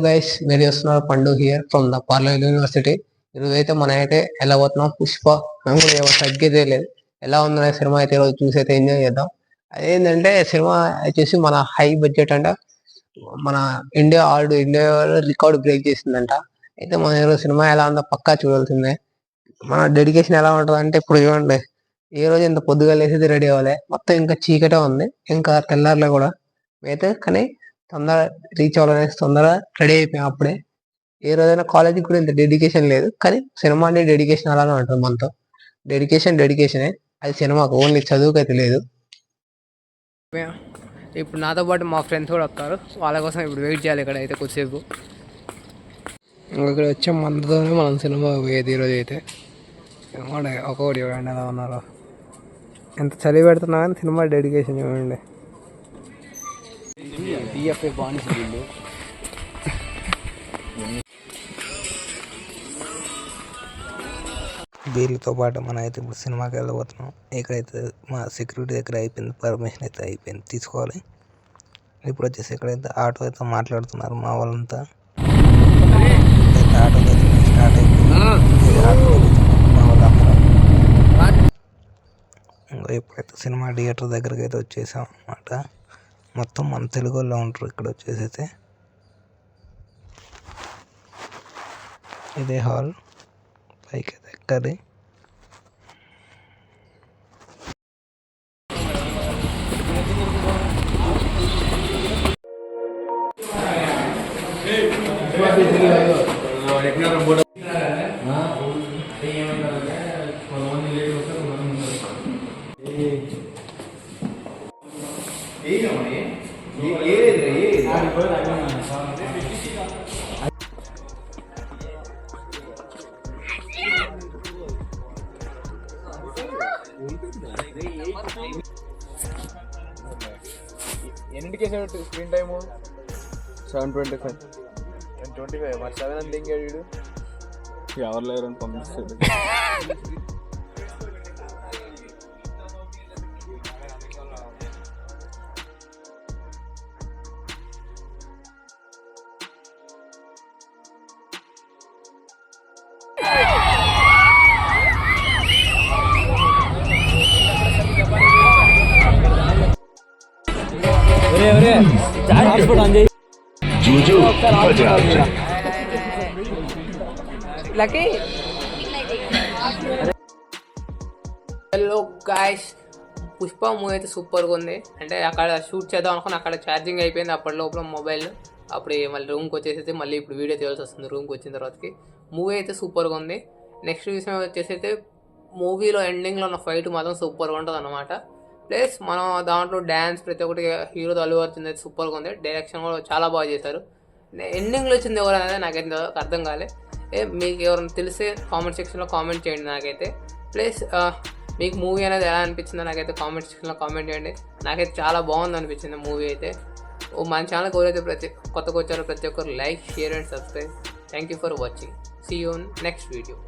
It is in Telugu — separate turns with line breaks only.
గైస్ మీరు చూస్తున్నారు పండు here from the parlour university. ఈరోజు అయితే మనం అయితే ఎలా పోతున్నాం పుష్ప. మేము కూడా ఎవరు తగ్గేదే లేదు. ఎలా ఉందనే సినిమా అయితే ఈరోజు చూసి అయితే ఎంజాయ్ చేద్దాం. అదేంటంటే సినిమా వచ్చేసి మన హై బడ్జెట్ అంట. మన ఇండియా రికార్డ్ బ్రేక్ చేసిందంట. అయితే మన ఈరోజు సినిమా ఎలా ఉందో పక్కా చూడాల్సిందే. మన డెడికేషన్ ఎలా ఉంటుంది అంటే ఇప్పుడు చూడండి, ఏ రోజు ఇంత పొద్దుగా లేసేది రెడీ అవ్వాలి, మొత్తం ఇంకా చీకటే ఉంది, ఇంకా తెల్లారులో కూడా అయితే కానీ తొందరగా రీచ్ అవ్వాలనేసి తొందరగా రెడీ అయిపోయాం అప్పుడే. ఏ రోజైనా కాలేజీకి కూడా ఇంత డెడికేషన్ లేదు, కానీ సినిమా అంటే డెడికేషన్ అలానే ఉంటుంది మనతో. డెడికేషనే అది సినిమాకు, ఓన్లీ చదువుకైతే లేదు. ఇప్పుడు నాతో పాటు మా ఫ్రెండ్స్ కూడా వస్తారు, వాళ్ళ కోసం ఇప్పుడు వెయిట్ చేయాలి ఇక్కడ అయితే కొద్దిసేపు. ఇక్కడ వచ్చే మనతోనే మనం సినిమా పోయేది ఈరోజు అయితే. ఒక్కొక్కటి చూడండి ఎలా ఉన్నారో, ఎంత చలి పెడుతున్నా కానీ సినిమా డెడికేషన్ చూడండి.
వీళ్ళతో పాటు మనం అయితే ఇప్పుడు సినిమాకి వెళ్ళబోతున్నాం. ఇక్కడైతే మా సెక్యూరిటీ దగ్గర అయిపోయింది, పర్మిషన్ అయితే అయిపోయింది, తీసుకోవాలి. ఇప్పుడు వచ్చేసి ఇక్కడైతే ఆటో అయితే మాట్లాడుతున్నారు మా వాళ్ళంతా. ఆటో అయితే స్టార్ట్ అయిపోయింది, మా వాళ్ళందరూ. ఇంకా ఇప్పుడైతే సినిమా థియేటర్ దగ్గరికి అయితే వచ్చేసాం అన్నమాట. మొత్తం మన తెలుగు వాళ్ళు ఉంటారు ఇక్కడ వచ్చేసి అయితే. ఇదే హాల్, పైకి అయితే ఎక్కాలి.
ఎన్నింటికి వేసాడు స్క్రీన్ టైము? 7:25. 7:25 మరి 7 అని దింగాడు. ఎవరు లేరని పంపిస్తాడు.
హలో గాయ్స్, పుష్ప మూవీ అయితే సూపర్గా ఉంది. అంటే అక్కడ షూట్ చేద్దాం అనుకుని అక్కడ ఛార్జింగ్ అయిపోయింది అప్పటి లోపల మొబైల్. అప్పుడు మళ్ళీ రూమ్కి వచ్చేసి మళ్ళీ ఇప్పుడు వీడియో తీయాల్సి వస్తుంది. రూమ్కి వచ్చిన తర్వాతకి మూవీ అయితే సూపర్గా ఉంది. నెక్స్ట్ విషయం వచ్చేసి అయితే మూవీలో ఎండింగ్లో ఉన్న ఫైట్ మాత్రం సూపర్గా ఉంటుంది అన్నమాట. ప్లస్ మనం దాంట్లో డ్యాన్స్ ప్రతి ఒక్కటి హీరో అల్లు అర్జున్ అయితే సూపర్గా ఉంది. డైరెక్షన్ కూడా చాలా బాగా చేశారు. ఎండింగ్లో వచ్చింది ఎవరు అనేది నాకైతే అర్థం కాలే. మీకు ఎవరైనా తెలిసే కామెంట్ సెక్షన్లో కామెంట్ చేయండి నాకైతే. ప్లస్ మీకు మూవీ అనేది ఎలా అనిపించిందో నాకైతే కామెంట్ సెక్షన్లో కామెంట్ చేయండి. నాకైతే చాలా బాగుంది అనిపించింది మూవీ అయితే. మన ఛానల్కి ఎవరైతే కొత్తగా వచ్చారో ప్రతి ఒక్కరు like, share and subscribe. Thank you for watching. See you in next video.